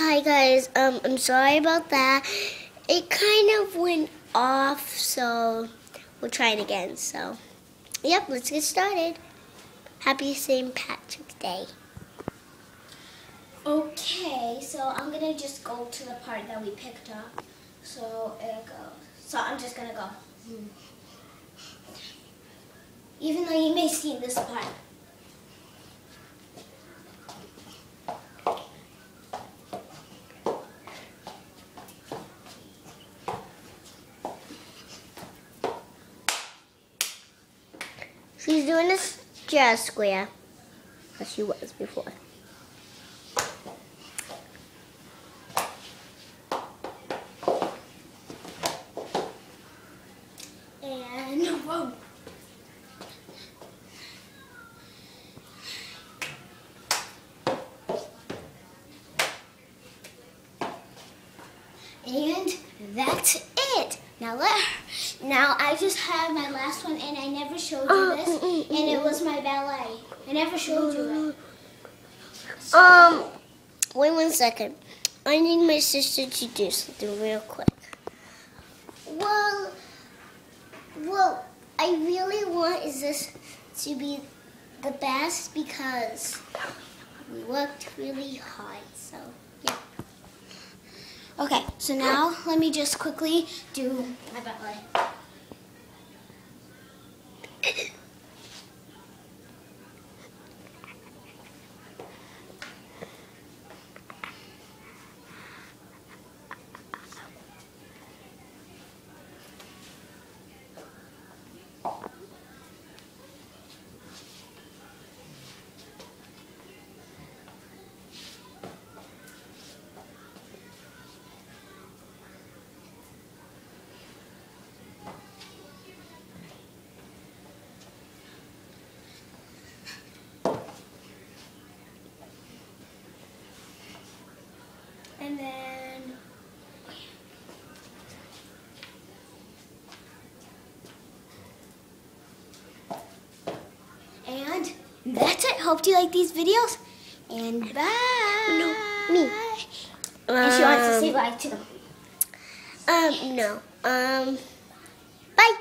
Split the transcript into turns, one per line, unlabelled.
Hi guys, I'm sorry about that. It kind of went off, so we'll try it again. So, yep, let's get started. Happy St. Patrick's Day. Okay, so I'm gonna just go to the part that we picked up. So it goes. So I'm just gonna go. Even though you may see this part. She's doing this jazz square, as she was before. And whoa. And that's it. Now I just have my last one, and I never showed you this, and it was my ballet. I never showed you it. So, wait 1 second. I need my sister to do something real quick. Well, I really want this to be the best because we worked really hard. So yeah. Okay, so now let me just quickly do my ballet. And then that's it. Hope you like these videos. And bye.
No, me.
And she wants to say bye too.
No. Bye.